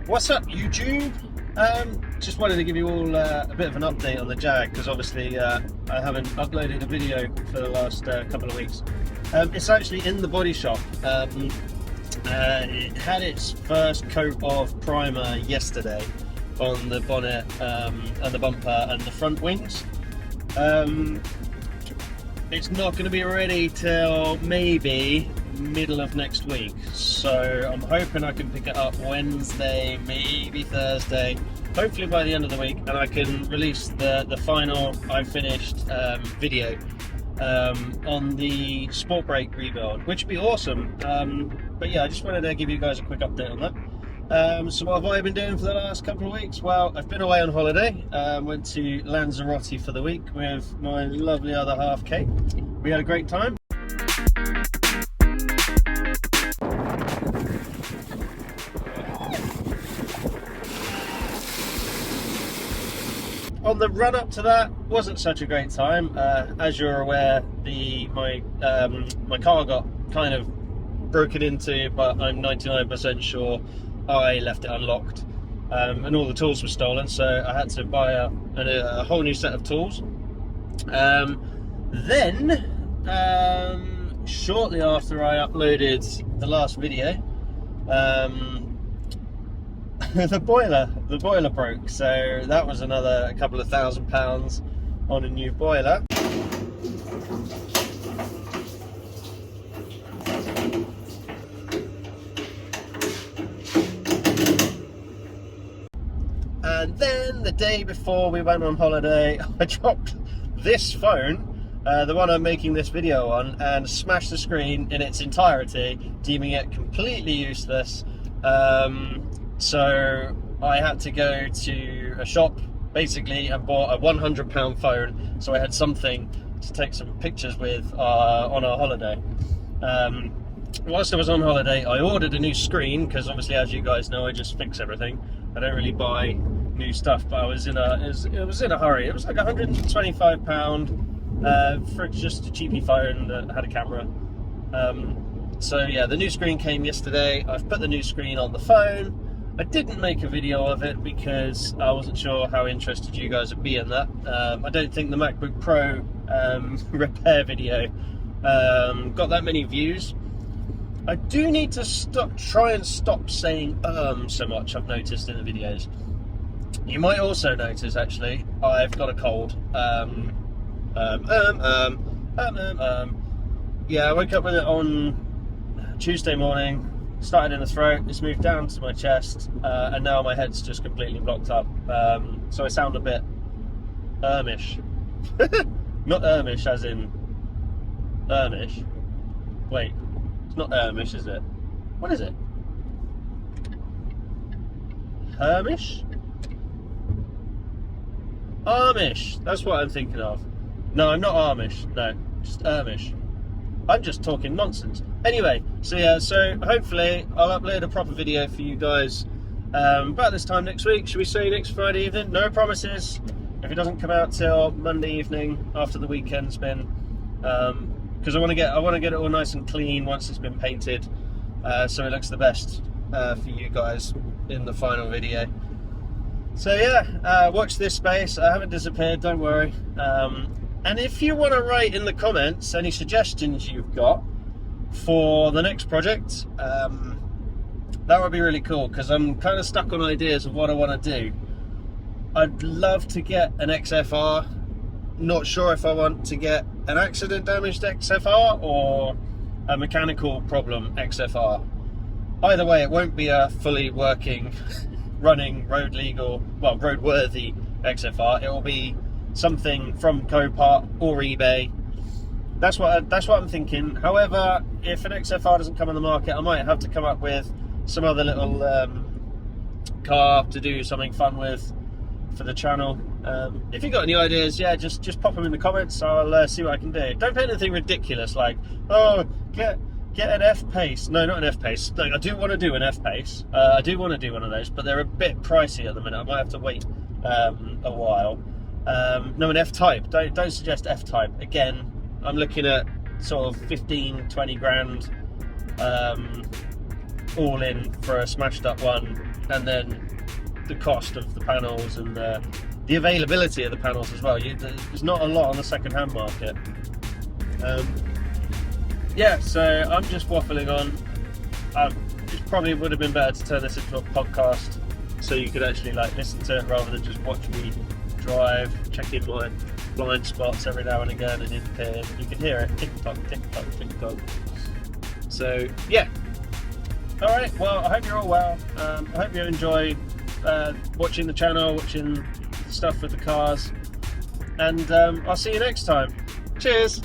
What's up, YouTube? Just wanted to give you all a bit of an update on the Jag, because obviously I haven't uploaded a video for the last couple of weeks. It's actually in the body shop. It had its first coat of primer yesterday on the bonnet and the bumper and the front wings. It's not going to be ready till maybe middle of next week, so I'm hoping I can pick it up Wednesday, maybe Thursday, hopefully by the end of the week, and I can release the final I finished video on the Sportbrake rebuild, which would be awesome. But yeah, I just wanted to give you guys a quick update on that. So what have I been doing for the last couple of weeks? Well, I've been away on holiday. Went to Lanzarote for the week with my lovely other half, Kate. We had a great time. On the run up to that, wasn't such a great time. As you're aware, my car got kind of broken into, but I'm 99% sure I left it unlocked, and all the tools were stolen, so I had to buy a whole new set of tools. Then shortly after I uploaded the last video, the boiler broke, so that was another couple of £1,000 on a new boiler. And then the day before we went on holiday, I dropped this phone, the one I'm making this video on, and smashed the screen in its entirety, deeming it completely useless. So I had to go to a shop basically and bought a £100 phone, so I had something to take some pictures with on our holiday. Whilst I was on holiday, I ordered a new screen, because obviously, as you guys know, I just fix everything. I don't really buy new stuff, but I was in a hurry. It was like £125 for just a cheapy phone that had a camera. So yeah, the new screen came yesterday. I've put the new screen on the phone. I didn't make a video of it because I wasn't sure how interested you guys would be in that. I don't think the MacBook Pro repair video got that many views. I do need to try and stop saying so much, I've noticed in the videos. You might also notice, actually, I've got a cold. Yeah, I woke up with it on Tuesday morning, started in the throat, it's moved down to my chest, and now my head's just completely blocked up. So I sound a bit Ermish. Not Ermish as in Ermish. Wait. It's not Ermish, is it? What is it? Hermish? Amish. That's what I'm thinking of. No, I'm not Amish. No, just Ermish. I'm just talking nonsense. Anyway, so yeah, so hopefully I'll upload a proper video for you guys about this time next week. Should we say next Friday evening? No promises. If it doesn't come out till Monday evening after the weekend's been, because I want to get it all nice and clean once it's been painted, so it looks the best for you guys in the final video. So yeah, watch this space. I haven't disappeared, don't worry. And if you want to write in the comments any suggestions you've got for the next project, that would be really cool, because I'm kind of stuck on ideas of what I want to do. I'd love to get an XFR. Not sure if I want to get an accident damaged XFR or a mechanical problem XFR. Either way, it won't be a fully working, running, roadworthy XFR. It will be something from Copart or eBay. That's what I'm thinking. However, if an XFR doesn't come on the market, I might have to come up with some other little car to do something fun with for the channel. If you got any ideas, yeah, just pop them in the comments. I'll see what I can do. Don't put anything ridiculous like, oh, get an F-Pace. No, not an F-Pace. No, I do want to do an F-Pace. I do want to do one of those, but they're a bit pricey at the minute. I might have to wait a while. No, an F-Type. Don't suggest F-Type. Again, I'm looking at sort of 15-20 grand all in for a smashed up one and then the cost of the panels and the availability of the panels as well. There's not a lot on the second-hand market. Yeah, so I'm just waffling on. It probably would have been better to turn this into a podcast so you could actually like listen to it rather than just watch me drive, check in my blind spots every now and again, and in here you can hear it tick tock, tick tock, tick tock. So yeah. All right. Well, I hope you're all well. I hope you enjoy watching the channel, watching stuff with the cars, and I'll see you next time. Cheers.